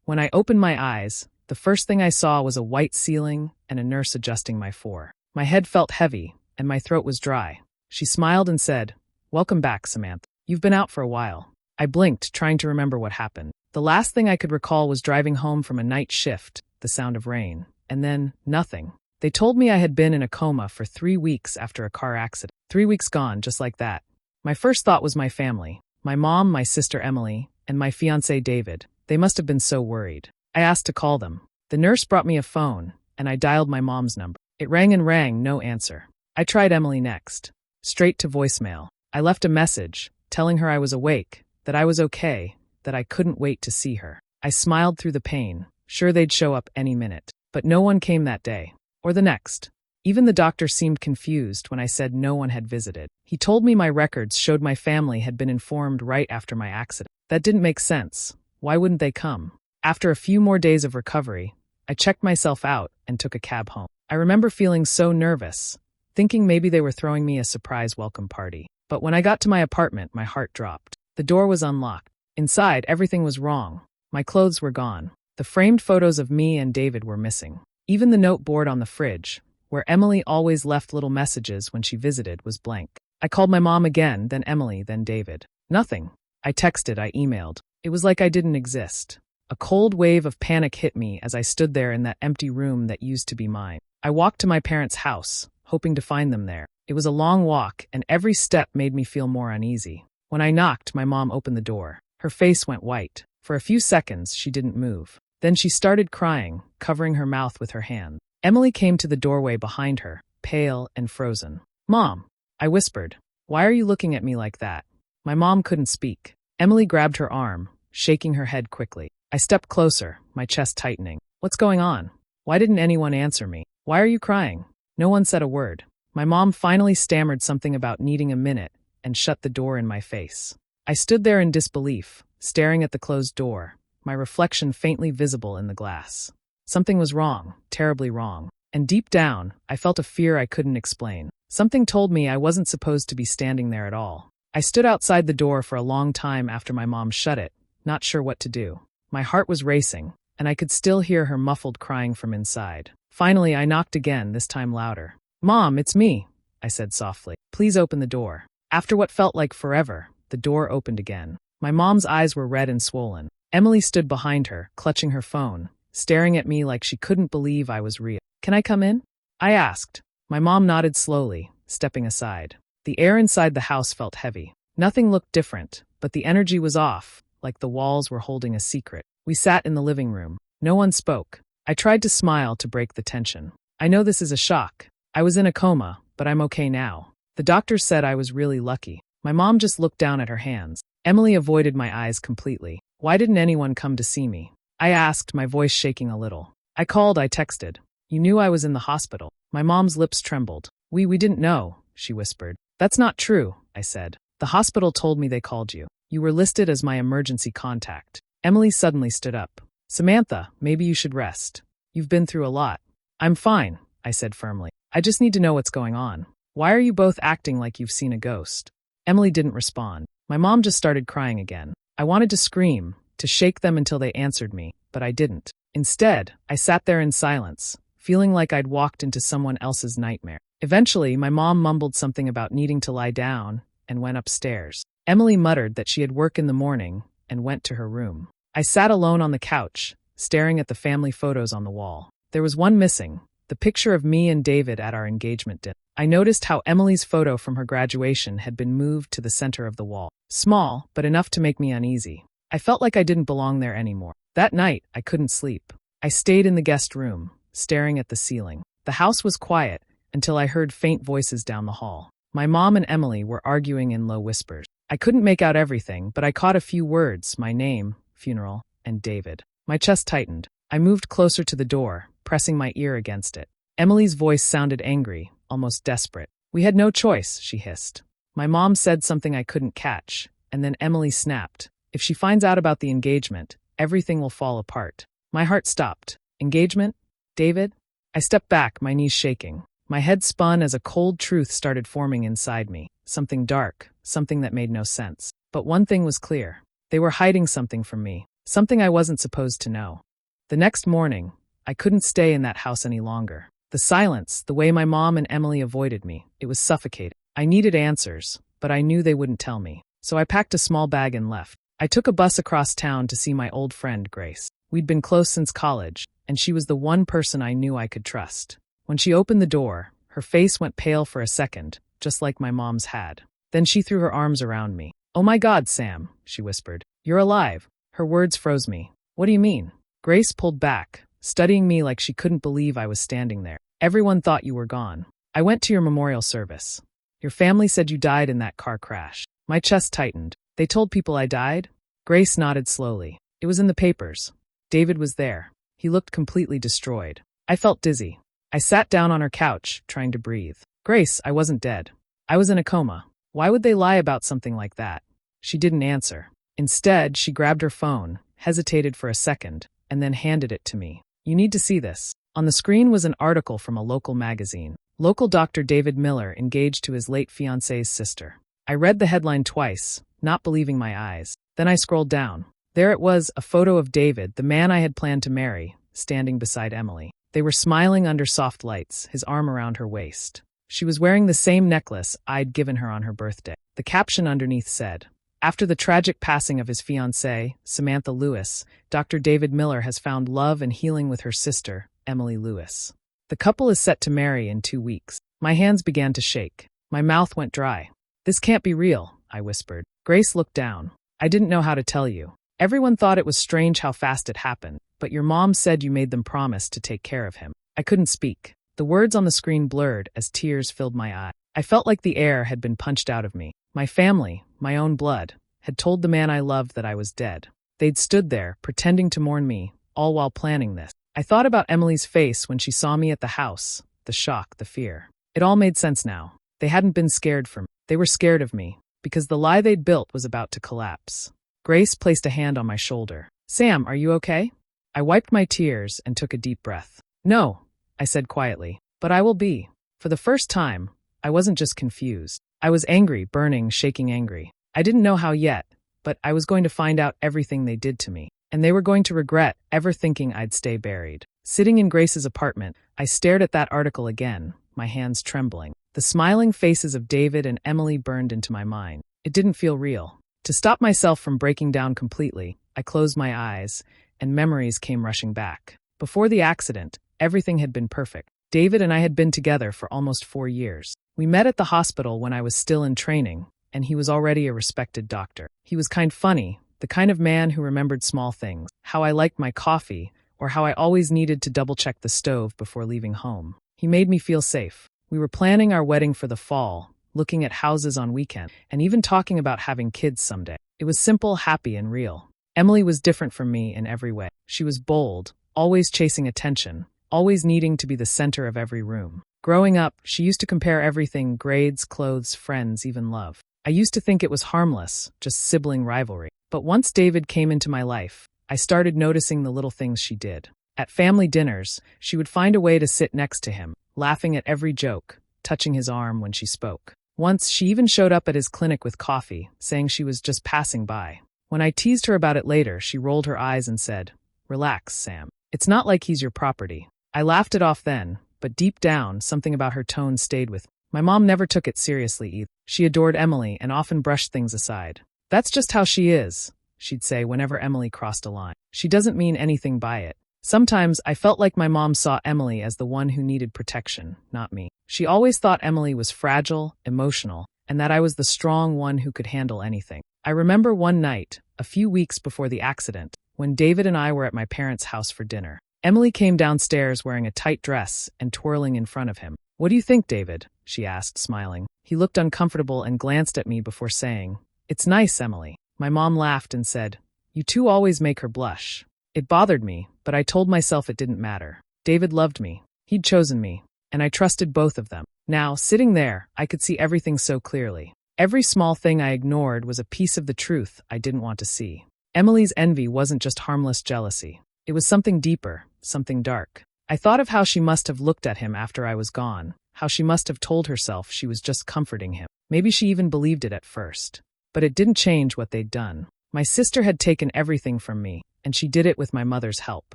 When I opened my eyes, the first thing I saw was a white ceiling and a nurse adjusting my fore. My head felt heavy, and my throat was dry. She smiled and said, "Welcome back, Samantha. You've been out for a while." I blinked, trying to remember what happened. The last thing I could recall was driving home from a night shift, the sound of rain, and then nothing. They told me I had been in a coma for 3 weeks after a car accident. 3 weeks gone, just like that. My first thought was my family. My mom, my sister Emily, and my fiancé David. They must have been so worried. I asked to call them. The nurse brought me a phone, and I dialed my mom's number. It rang and rang, no answer. I tried Emily next. Straight to voicemail. I left a message, telling her I was awake, that I was okay, that I couldn't wait to see her. I smiled through the pain, sure they'd show up any minute. But no one came that day. Or the next. Even the doctor seemed confused when I said no one had visited. He told me my records showed my family had been informed right after my accident. That didn't make sense. Why wouldn't they come? After a few more days of recovery, I checked myself out and took a cab home. I remember feeling so nervous, thinking maybe they were throwing me a surprise welcome party. But when I got to my apartment, my heart dropped. The door was unlocked. Inside, everything was wrong. My clothes were gone. The framed photos of me and David were missing. Even the note board on the fridge, where Emily always left little messages when she visited, was blank. I called my mom again, then Emily, then David. Nothing. I texted, I emailed. It was like I didn't exist. A cold wave of panic hit me as I stood there in that empty room that used to be mine. I walked to my parents' house, hoping to find them there. It was a long walk, and every step made me feel more uneasy. When I knocked, my mom opened the door. Her face went white. For a few seconds, she didn't move. Then she started crying, covering her mouth with her hand. Emily came to the doorway behind her, pale and frozen. "Mom," I whispered. "Why are you looking at me like that?" My mom couldn't speak. Emily grabbed her arm, shaking her head quickly. I stepped closer, my chest tightening. "What's going on? Why didn't anyone answer me? Why are you crying?" No one said a word. My mom finally stammered something about needing a minute and shut the door in my face. I stood there in disbelief, staring at the closed door, my reflection faintly visible in the glass. Something was wrong, terribly wrong. And deep down, I felt a fear I couldn't explain. Something told me I wasn't supposed to be standing there at all. I stood outside the door for a long time after my mom shut it, not sure what to do. My heart was racing, and I could still hear her muffled crying from inside. Finally, I knocked again, this time louder. "Mom, it's me," I said softly. "Please open the door." After what felt like forever, the door opened again. My mom's eyes were red and swollen. Emily stood behind her, clutching her phone, staring at me like she couldn't believe I was real. "Can I come in?" I asked. My mom nodded slowly, stepping aside. The air inside the house felt heavy. Nothing looked different, but the energy was off, like the walls were holding a secret. We sat in the living room. No one spoke. I tried to smile to break the tension. "I know this is a shock. I was in a coma, but I'm okay now. The doctor said I was really lucky." My mom just looked down at her hands. Emily avoided my eyes completely. "Why didn't anyone come to see me?" I asked, my voice shaking a little. "I called, I texted. You knew I was in the hospital." My mom's lips trembled. We didn't know," she whispered. "That's not true," I said. "The hospital told me they called you. You were listed as my emergency contact." Emily suddenly stood up. "Samantha, maybe you should rest. You've been through a lot." "I'm fine," I said firmly. "I just need to know what's going on. Why are you both acting like you've seen a ghost?" Emily didn't respond. My mom just started crying again. I wanted to scream, to shake them until they answered me, but I didn't. Instead, I sat there in silence, feeling like I'd walked into someone else's nightmare. Eventually, my mom mumbled something about needing to lie down and went upstairs. Emily muttered that she had work in the morning and went to her room. I sat alone on the couch, staring at the family photos on the wall. There was one missing, the picture of me and David at our engagement dinner. I noticed how Emily's photo from her graduation had been moved to the center of the wall. Small, but enough to make me uneasy. I felt like I didn't belong there anymore. That night, I couldn't sleep. I stayed in the guest room, staring at the ceiling. The house was quiet until I heard faint voices down the hall. My mom and Emily were arguing in low whispers. I couldn't make out everything, but I caught a few words: my name, funeral, and David. My chest tightened. I moved closer to the door, pressing my ear against it. Emily's voice sounded angry, almost desperate. "We had no choice," she hissed. My mom said something I couldn't catch, and then Emily snapped. "If she finds out about the engagement, everything will fall apart." My heart stopped. Engagement? David? I stepped back, my knees shaking. My head spun as a cold truth started forming inside me. Something dark, something that made no sense. But one thing was clear. They were hiding something from me. something I wasn't supposed to know. The next morning, I couldn't stay in that house any longer. The silence, the way my mom and Emily avoided me, it was suffocating. I needed answers, but I knew they wouldn't tell me. So I packed a small bag and left. I took a bus across town to see my old friend, Grace. We'd been close since college, and she was the one person I knew I could trust. When she opened the door, her face went pale for a second, just like my mom's had. Then she threw her arms around me. "Oh my God, Sam," she whispered. "You're alive." Her words froze me. "What do you mean?" Grace pulled back, studying me like she couldn't believe I was standing there. "Everyone thought you were gone. I went to your memorial service. Your family said you died in that car crash." My chest tightened. "They told people I died?" Grace nodded slowly. "It was in the papers. David was there. He looked completely destroyed." I felt dizzy. I sat down on her couch, trying to breathe. "Grace, I wasn't dead. I was in a coma. Why would they lie about something like that?" She didn't answer. Instead, she grabbed her phone, hesitated for a second, and then handed it to me. "You need to see this." On the screen was an article from a local magazine. Local Dr. David Miller engaged to his late fiancé's sister. I read the headline twice, not believing my eyes. Then I scrolled down. There it was, a photo of David, the man I had planned to marry, standing beside Emily. They were smiling under soft lights, his arm around her waist. She was wearing the same necklace I'd given her on her birthday. The caption underneath said, "After the tragic passing of his fiancée, Samantha Lewis, Dr. David Miller has found love and healing with her sister, Emily Lewis. The couple is set to marry in 2 weeks." My hands began to shake. My mouth went dry. "This can't be real," I whispered. Grace looked down. "I didn't know how to tell you. Everyone thought it was strange how fast it happened, but your mom said you made them promise to take care of him." I couldn't speak. The words on the screen blurred as tears filled my eyes. I felt like the air had been punched out of me. My family, my own blood, had told the man I loved that I was dead. They'd stood there, pretending to mourn me, all while planning this. I thought about Emily's face when she saw me at the house, the shock, the fear. It all made sense now. They hadn't been scared for me. They were scared of me, because the lie they'd built was about to collapse. Grace placed a hand on my shoulder. "Sam, are you okay?" I wiped my tears and took a deep breath. "No," I said quietly, "but I will be." For the first time, I wasn't just confused. I was angry, burning, shaking angry. I didn't know how yet, but I was going to find out everything they did to me, and they were going to regret ever thinking I'd stay buried. Sitting in Grace's apartment, I stared at that article again, my hands trembling. The smiling faces of David and Emily burned into my mind. It didn't feel real. To stop myself from breaking down completely, I closed my eyes, and memories came rushing back. Before the accident, everything had been perfect. David and I had been together for almost 4 years. We met at the hospital when I was still in training, and he was already a respected doctor. He was funny, the kind of man who remembered small things, how I liked my coffee, or how I always needed to double-check the stove before leaving home. He made me feel safe. We were planning our wedding for the fall, looking at houses on weekend, and even talking about having kids someday. It was simple, happy, and real. Emily was different from me in every way. She was bold, always chasing attention, always needing to be the center of every room. Growing up, she used to compare everything: grades, clothes, friends, even love. I used to think it was harmless, just sibling rivalry. But once David came into my life, I started noticing the little things she did. At family dinners, she would find a way to sit next to him, laughing at every joke, touching his arm when she spoke. Once, she even showed up at his clinic with coffee, saying she was just passing by. When I teased her about it later, she rolled her eyes and said, "Relax, Sam. It's not like he's your property." I laughed it off then, but deep down, something about her tone stayed with me. My mom never took it seriously either. She adored Emily and often brushed things aside. "That's just how she is," she'd say whenever Emily crossed a line. "She doesn't mean anything by it." Sometimes I felt like my mom saw Emily as the one who needed protection, not me. She always thought Emily was fragile, emotional, and that I was the strong one who could handle anything. I remember one night, a few weeks before the accident, when David and I were at my parents' house for dinner. Emily came downstairs wearing a tight dress and twirling in front of him. "What do you think, David?" she asked, smiling. He looked uncomfortable and glanced at me before saying, "It's nice, Emily." My mom laughed and said, "You two always make her blush." It bothered me, but I told myself it didn't matter. David loved me. He'd chosen me, and I trusted both of them. Now, sitting there, I could see everything so clearly. Every small thing I ignored was a piece of the truth I didn't want to see. Emily's envy wasn't just harmless jealousy. It was something deeper, something dark. I thought of how she must have looked at him after I was gone, how she must have told herself she was just comforting him. Maybe she even believed it at first. But it didn't change what they'd done. My sister had taken everything from me, and she did it with my mother's help.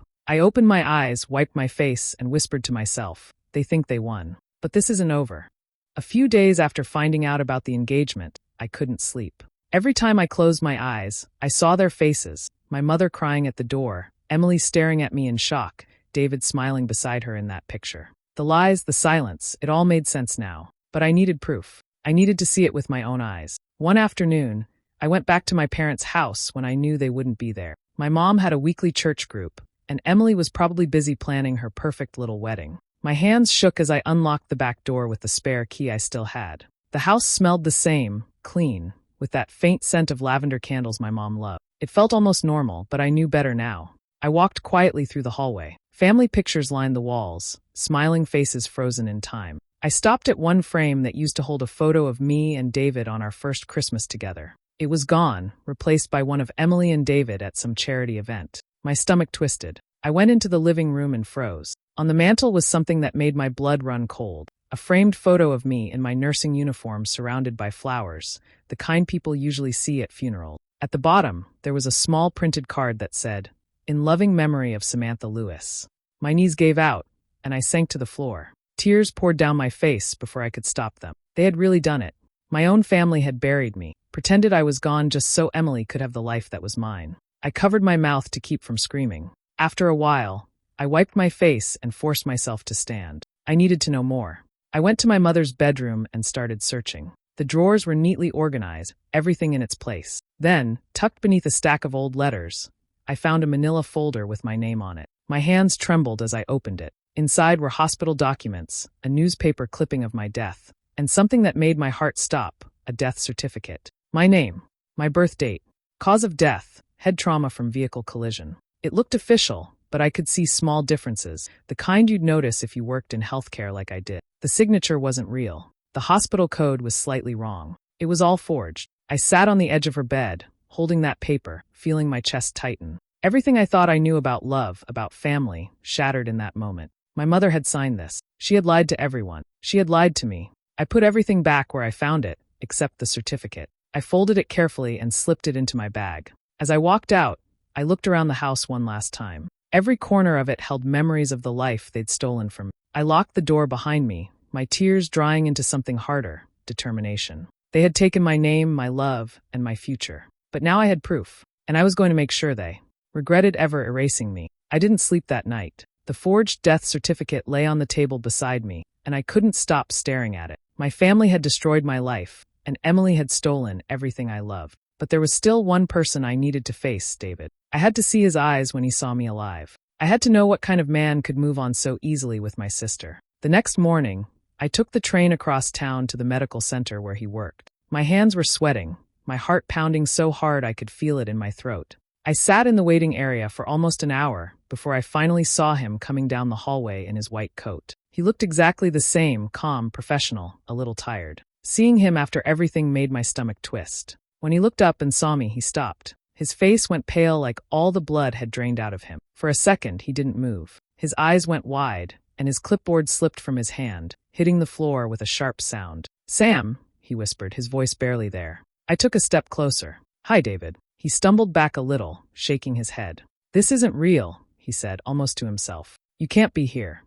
I opened my eyes, wiped my face, and whispered to myself, they think they won. But this isn't over. A few days after finding out about the engagement, I couldn't sleep. Every time I closed my eyes, I saw their faces, my mother crying at the door, Emily staring at me in shock, David smiling beside her in that picture. The lies, the silence, it all made sense now. But I needed proof. I needed to see it with my own eyes. One afternoon, I went back to my parents' house when I knew they wouldn't be there. My mom had a weekly church group, and Emily was probably busy planning her perfect little wedding. My hands shook as I unlocked the back door with the spare key I still had. The house smelled the same, clean, with that faint scent of lavender candles my mom loved. It felt almost normal, but I knew better now. I walked quietly through the hallway. Family pictures lined the walls, smiling faces frozen in time. I stopped at one frame that used to hold a photo of me and David on our first Christmas together. It was gone, replaced by one of Emily and David at some charity event. My stomach twisted. I went into the living room and froze. On the mantel was something that made my blood run cold. A framed photo of me in my nursing uniform surrounded by flowers, the kind people usually see at funerals. At the bottom, there was a small printed card that said, "In loving memory of Samantha Lewis." My knees gave out, and I sank to the floor. Tears poured down my face before I could stop them. They had really done it. My own family had buried me, pretended I was gone just so Emily could have the life that was mine. I covered my mouth to keep from screaming. After a while, I wiped my face and forced myself to stand. I needed to know more. I went to my mother's bedroom and started searching. The drawers were neatly organized, everything in its place. Then, tucked beneath a stack of old letters, I found a manila folder with my name on it. My hands trembled as I opened it. Inside were hospital documents, a newspaper clipping of my death, and something that made my heart stop, a death certificate. My name, my birth date, cause of death, head trauma from vehicle collision. It looked official, but I could see small differences, the kind you'd notice if you worked in healthcare like I did. The signature wasn't real. The hospital code was slightly wrong. It was all forged. I sat on the edge of her bed, holding that paper, feeling my chest tighten. Everything I thought I knew about love, about family, shattered in that moment. My mother had signed this. She had lied to everyone. She had lied to me. I put everything back where I found it, except the certificate. I folded it carefully and slipped it into my bag. As I walked out, I looked around the house one last time. Every corner of it held memories of the life they'd stolen from me. I locked the door behind me, my tears drying into something harder, determination. They had taken my name, my love, and my future. But now I had proof, and I was going to make sure they regretted ever erasing me. I didn't sleep that night. The forged death certificate lay on the table beside me, and I couldn't stop staring at it. My family had destroyed my life, and Emily had stolen everything I loved. But there was still one person I needed to face, David. I had to see his eyes when he saw me alive. I had to know what kind of man could move on so easily with my sister. The next morning, I took the train across town to the medical center where he worked. My hands were sweating, my heart pounding so hard I could feel it in my throat. I sat in the waiting area for almost an hour before I finally saw him coming down the hallway in his white coat. He looked exactly the same, calm, professional, a little tired. Seeing him after everything made my stomach twist. When he looked up and saw me, he stopped. His face went pale like all the blood had drained out of him. For a second, he didn't move. His eyes went wide, and his clipboard slipped from his hand, hitting the floor with a sharp sound. "Sam," he whispered, his voice barely there. I took a step closer. "Hi, David." He stumbled back a little, shaking his head. "This isn't real," he said, almost to himself. "You can't be here."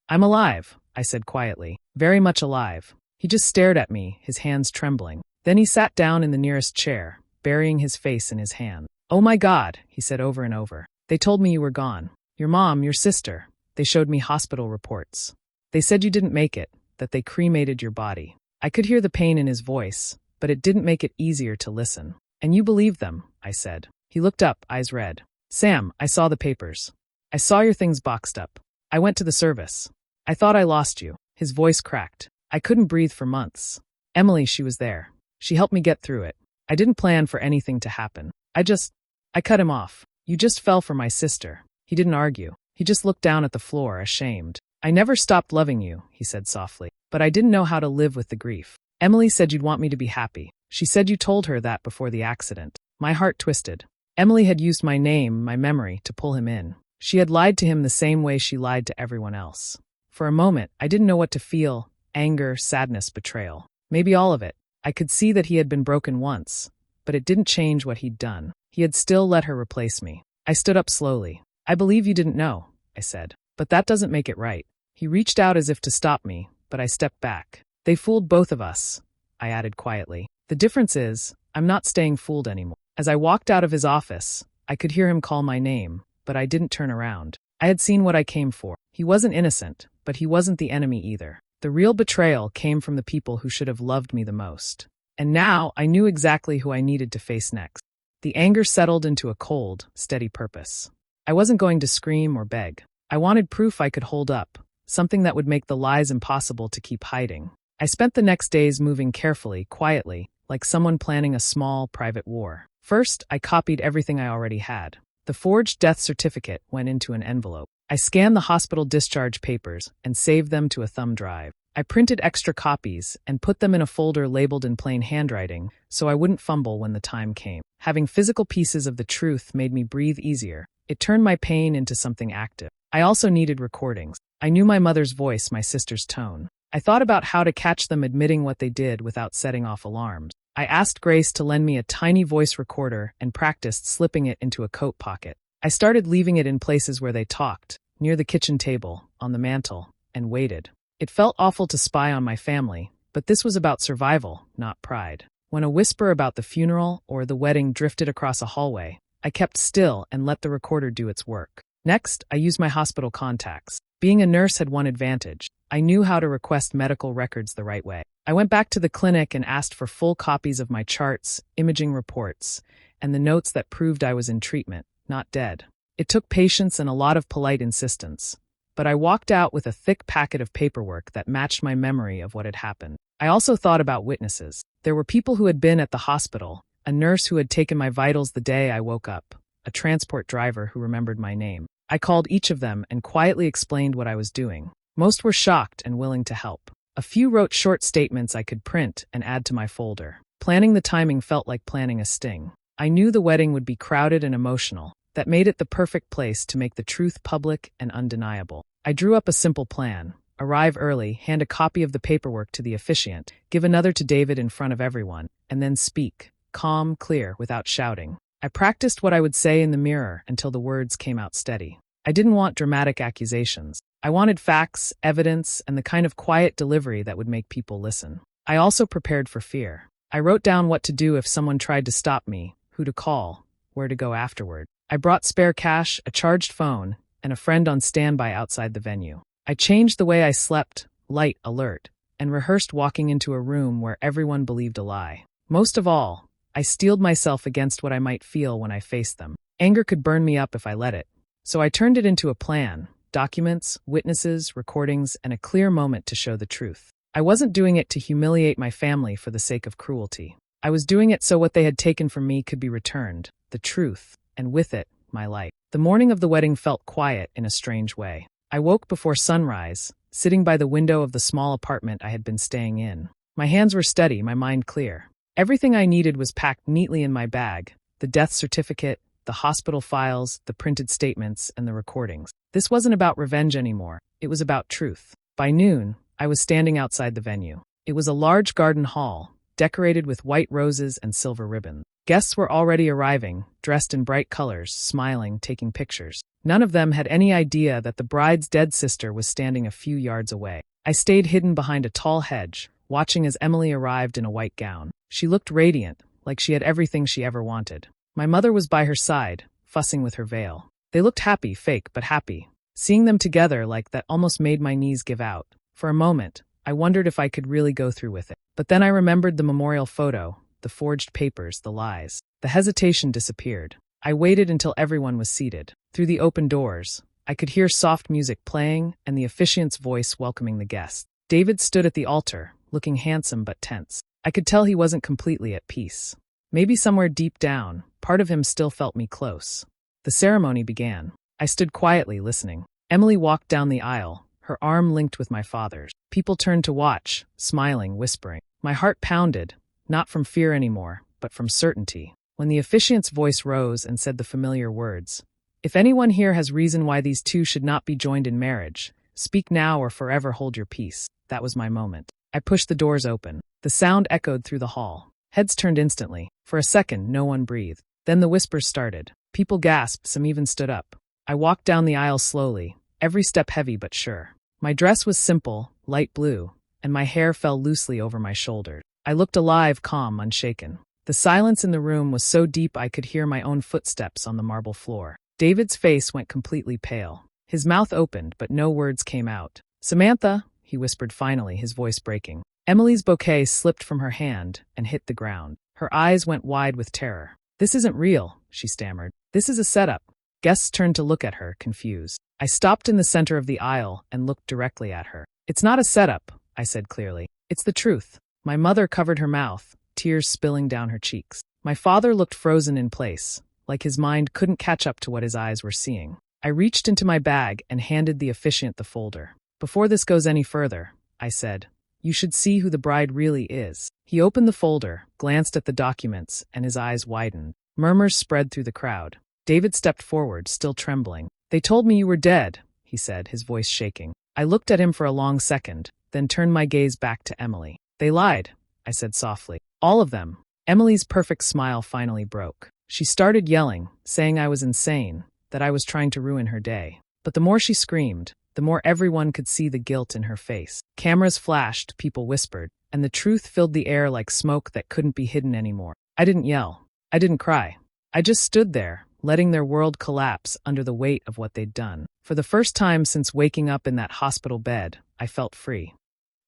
"I'm alive," I said quietly. "Very much alive." He just stared at me, his hands trembling. Then he sat down in the nearest chair, burying his face in his hand. "Oh my God," he said over and over. "They told me you were gone. Your mom, your sister. They showed me hospital reports. They said you didn't make it, that they cremated your body." I could hear the pain in his voice, but it didn't make it easier to listen. "And you believed them," I said. He looked up, eyes red. "Sam, I saw the papers. I saw your things boxed up. I went to the service. I thought I lost you." His voice cracked. I couldn't breathe for months. Emily, she was there. She helped me get through it. I didn't plan for anything to happen. I cut him off. "You just fell for my sister." He didn't argue. He just looked down at the floor, ashamed. "I never stopped loving you," he said softly, "but I didn't know how to live with the grief. Emily said you'd want me to be happy. She said you told her that before the accident." My heart twisted. Emily had used my name, my memory, to pull him in. She had lied to him the same way she lied to everyone else. For a moment, I didn't know what to feel: anger, sadness, betrayal. Maybe all of it. I could see that he had been broken once, but it didn't change what he'd done. He had still let her replace me. I stood up slowly. I believe you didn't know, I said. But that doesn't make it right. He reached out as if to stop me, but I stepped back. They fooled both of us, I added quietly. The difference is, I'm not staying fooled anymore. As I walked out of his office, I could hear him call my name, but I didn't turn around. I had seen what I came for. He wasn't innocent, but he wasn't the enemy either. The real betrayal came from the people who should have loved me the most. And now I knew exactly who I needed to face next. The anger settled into a cold, steady purpose. I wasn't going to scream or beg. I wanted proof I could hold up, something that would make the lies impossible to keep hiding. I spent the next days moving carefully, quietly, like someone planning a small, private war. First, I copied everything I already had. The forged death certificate went into an envelope. I scanned the hospital discharge papers and saved them to a thumb drive. I printed extra copies and put them in a folder labeled in plain handwriting so I wouldn't fumble when the time came. Having physical pieces of the truth made me breathe easier. It turned my pain into something active. I also needed recordings. I knew my mother's voice, my sister's tone. I thought about how to catch them admitting what they did without setting off alarms. I asked Grace to lend me a tiny voice recorder and practiced slipping it into a coat pocket. I started leaving it in places where they talked, near the kitchen table, on the mantel, and waited. It felt awful to spy on my family, but this was about survival, not pride. When a whisper about the funeral or the wedding drifted across a hallway, I kept still and let the recorder do its work. Next, I used my hospital contacts. Being a nurse had one advantage. I knew how to request medical records the right way. I went back to the clinic and asked for full copies of my charts, imaging reports, and the notes that proved I was in treatment, not dead. It took patience and a lot of polite insistence, but I walked out with a thick packet of paperwork that matched my memory of what had happened. I also thought about witnesses. There were people who had been at the hospital, a nurse who had taken my vitals the day I woke up, a transport driver who remembered my name. I called each of them and quietly explained what I was doing. Most were shocked and willing to help. A few wrote short statements I could print and add to my folder. Planning the timing felt like planning a sting. I knew the wedding would be crowded and emotional. That made it the perfect place to make the truth public and undeniable. I drew up a simple plan. Arrive early, hand a copy of the paperwork to the officiant, give another to David in front of everyone, and then speak, calm, clear, without shouting. I practiced what I would say in the mirror until the words came out steady. I didn't want dramatic accusations. I wanted facts, evidence, and the kind of quiet delivery that would make people listen. I also prepared for fear. I wrote down what to do if someone tried to stop me, who to call, where to go afterward. I brought spare cash, a charged phone, and a friend on standby outside the venue. I changed the way I slept, light, alert, and rehearsed walking into a room where everyone believed a lie. Most of all, I steeled myself against what I might feel when I faced them. Anger could burn me up if I let it. So I turned it into a plan. Documents, witnesses, recordings, and a clear moment to show the truth. I wasn't doing it to humiliate my family for the sake of cruelty. I was doing it so what they had taken from me could be returned, the truth, and with it, my life. The morning of the wedding felt quiet in a strange way. I woke before sunrise, sitting by the window of the small apartment I had been staying in. My hands were steady, my mind clear. Everything I needed was packed neatly in my bag: the death certificate, the hospital files, the printed statements, and the recordings. This wasn't about revenge anymore. It was about truth. By noon, I was standing outside the venue. It was a large garden hall, decorated with white roses and silver ribbons. Guests were already arriving, dressed in bright colors, smiling, taking pictures. None of them had any idea that the bride's dead sister was standing a few yards away. I stayed hidden behind a tall hedge, watching as Emily arrived in a white gown. She looked radiant, like she had everything she ever wanted. My mother was by her side, fussing with her veil. They looked happy, fake, but happy. Seeing them together like that almost made my knees give out. For a moment, I wondered if I could really go through with it. But then I remembered the memorial photo, the forged papers, the lies. The hesitation disappeared. I waited until everyone was seated. Through the open doors, I could hear soft music playing and the officiant's voice welcoming the guests. David stood at the altar, looking handsome but tense. I could tell he wasn't completely at peace. Maybe somewhere deep down, part of him still felt me close. The ceremony began. I stood quietly listening. Emily walked down the aisle, her arm linked with my father's. People turned to watch, smiling, whispering. My heart pounded, not from fear anymore, but from certainty. When the officiant's voice rose and said the familiar words, "If anyone here has reason why these two should not be joined in marriage, speak now or forever hold your peace," that was my moment. I pushed the doors open. The sound echoed through the hall. Heads turned instantly. For a second, no one breathed. Then the whispers started. People gasped, some even stood up. I walked down the aisle slowly, every step heavy but sure. My dress was simple, light blue, and my hair fell loosely over my shoulders. I looked alive, calm, unshaken. The silence in the room was so deep I could hear my own footsteps on the marble floor. David's face went completely pale. His mouth opened, but no words came out. "Samantha," he whispered finally, his voice breaking. Emily's bouquet slipped from her hand and hit the ground. Her eyes went wide with terror. "This isn't real," she stammered. "This is a setup." Guests turned to look at her, confused. I stopped in the center of the aisle and looked directly at her. "It's not a setup," I said clearly. "It's the truth." My mother covered her mouth, tears spilling down her cheeks. My father looked frozen in place, like his mind couldn't catch up to what his eyes were seeing. I reached into my bag and handed the officiant the folder. "Before this goes any further," I said, "you should see who the bride really is." He opened the folder, glanced at the documents, and his eyes widened. Murmurs spread through the crowd. David stepped forward, still trembling. "They told me you were dead," he said, his voice shaking. I looked at him for a long second, then turned my gaze back to Emily. "They lied," I said softly. "All of them." Emily's perfect smile finally broke. She started yelling, saying I was insane, that I was trying to ruin her day. But the more she screamed, the more everyone could see the guilt in her face. Cameras flashed, people whispered, and the truth filled the air like smoke that couldn't be hidden anymore. I didn't yell. I didn't cry. I just stood there, letting their world collapse under the weight of what they'd done. For the first time since waking up in that hospital bed, I felt free.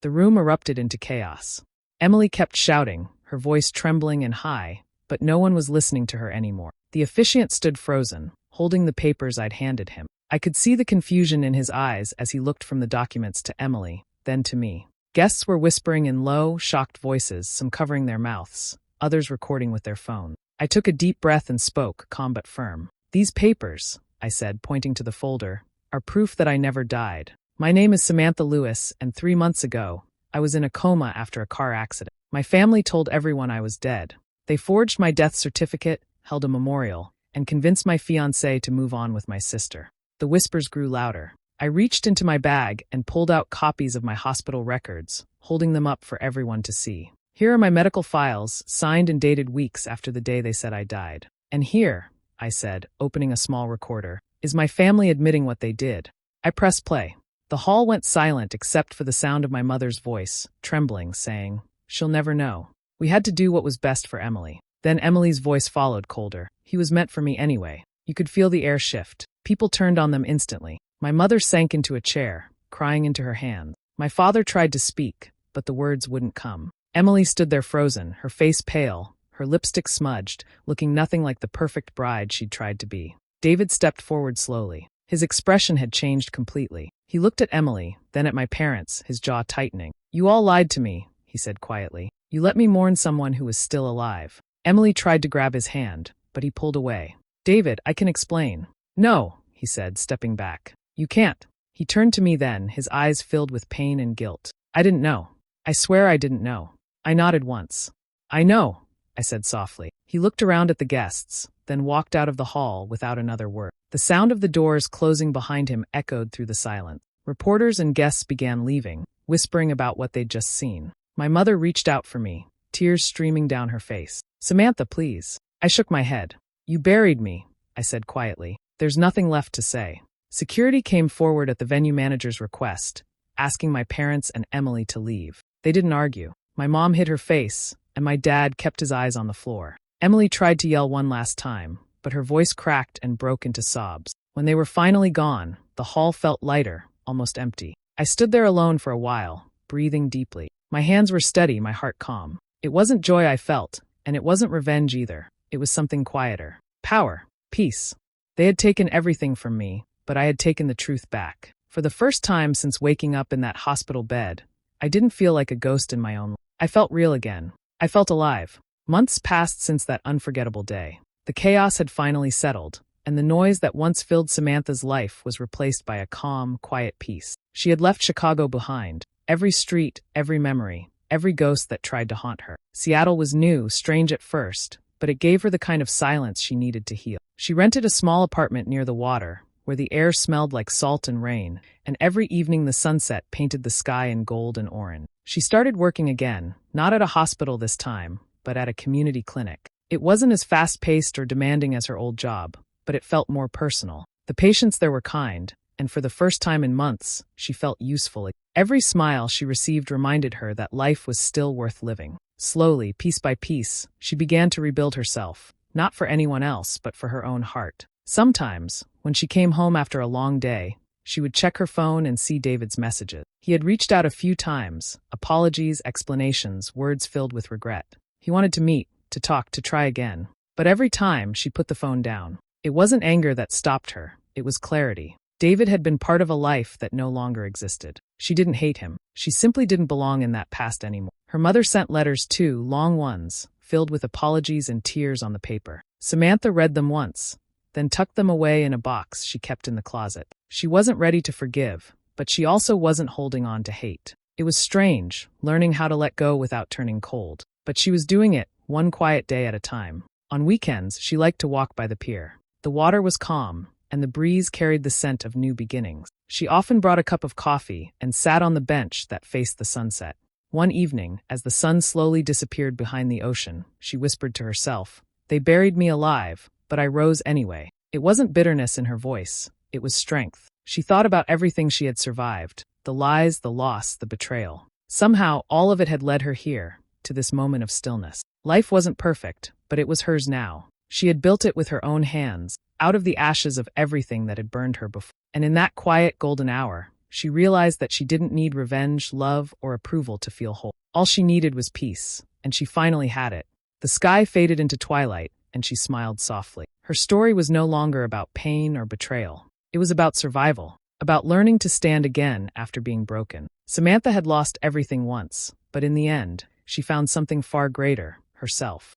The room erupted into chaos. Emily kept shouting, her voice trembling and high, but no one was listening to her anymore. The officiant stood frozen, holding the papers I'd handed him. I could see the confusion in his eyes as he looked from the documents to Emily, then to me. Guests were whispering in low, shocked voices, some covering their mouths, others recording with their phone. I took a deep breath and spoke, calm but firm. "These papers," I said, pointing to the folder, "are proof that I never died. My name is Samantha Lewis, and 3 months ago, I was in a coma after a car accident. My family told everyone I was dead. They forged my death certificate, held a memorial, and convinced my fiancé to move on with my sister." The whispers grew louder. I reached into my bag and pulled out copies of my hospital records, holding them up for everyone to see. "Here are my medical files, signed and dated weeks after the day they said I died. And here," I said, opening a small recorder, "is my family admitting what they did." I pressed play. The hall went silent except for the sound of my mother's voice, trembling, saying, "She'll never know." We had to do what was best for Emily. Then Emily's voice followed, colder. "He was meant for me anyway." You could feel the air shift. People turned on them instantly. My mother sank into a chair, crying into her hands. My father tried to speak, but the words wouldn't come. Emily stood there frozen, her face pale, her lipstick smudged, looking nothing like the perfect bride she'd tried to be. David stepped forward slowly. His expression had changed completely. He looked at Emily, then at my parents, his jaw tightening. "You all lied to me," he said quietly. "You let me mourn someone who was still alive." Emily tried to grab his hand, but he pulled away. "David, I can explain." "No," he said, stepping back. "You can't." He turned to me then, his eyes filled with pain and guilt. "I didn't know. I swear I didn't know." I nodded once. "I know," I said softly. He looked around at the guests, then walked out of the hall without another word. The sound of the doors closing behind him echoed through the silence. Reporters and guests began leaving, whispering about what they'd just seen. My mother reached out for me, tears streaming down her face. "Samantha, please." I shook my head. "You buried me," I said quietly. "There's nothing left to say." Security came forward at the venue manager's request, asking my parents and Emily to leave. They didn't argue. My mom hid her face, and my dad kept his eyes on the floor. Emily tried to yell one last time, but her voice cracked and broke into sobs. When they were finally gone, the hall felt lighter, almost empty. I stood there alone for a while, breathing deeply. My hands were steady, my heart calm. It wasn't joy I felt, and it wasn't revenge either. It was something quieter. Power. Peace. They had taken everything from me, but I had taken the truth back. For the first time since waking up in that hospital bed, I didn't feel like a ghost in my own life. I felt real again. I felt alive. Months passed since that unforgettable day. The chaos had finally settled, and the noise that once filled Samantha's life was replaced by a calm, quiet peace. She had left Chicago behind. Every street, every memory, every ghost that tried to haunt her. Seattle was new, strange at first, but it gave her the kind of silence she needed to heal. She rented a small apartment near the water, where the air smelled like salt and rain, and every evening the sunset painted the sky in gold and orange. She started working again, not at a hospital this time, but at a community clinic. It wasn't as fast-paced or demanding as her old job, but it felt more personal. The patients there were kind, and for the first time in months, she felt useful. Every smile she received reminded her that life was still worth living. Slowly, piece by piece, she began to rebuild herself, not for anyone else, but for her own heart. Sometimes, when she came home after a long day, she would check her phone and see David's messages. He had reached out a few times, apologies, explanations, words filled with regret. He wanted to meet, to talk, to try again. But every time, she put the phone down. It wasn't anger that stopped her, it was clarity. David had been part of a life that no longer existed. She didn't hate him. She simply didn't belong in that past anymore. Her mother sent letters too, long ones, filled with apologies and tears on the paper. Samantha read them once, then tucked them away in a box she kept in the closet. She wasn't ready to forgive, but she also wasn't holding on to hate. It was strange, learning how to let go without turning cold. But she was doing it, one quiet day at a time. On weekends, she liked to walk by the pier. The water was calm, and the breeze carried the scent of new beginnings. She often brought a cup of coffee and sat on the bench that faced the sunset. One evening, as the sun slowly disappeared behind the ocean, she whispered to herself, "They buried me alive, but I rose anyway." It wasn't bitterness in her voice, it was strength. She thought about everything she had survived, the lies, the loss, the betrayal. Somehow, all of it had led her here, to this moment of stillness. Life wasn't perfect, but it was hers now. She had built it with her own hands, out of the ashes of everything that had burned her before. And in that quiet, golden hour, she realized that she didn't need revenge, love, or approval to feel whole. All she needed was peace, and she finally had it. The sky faded into twilight, and she smiled softly. Her story was no longer about pain or betrayal. It was about survival, about learning to stand again after being broken. Samantha had lost everything once, but in the end, she found something far greater, herself.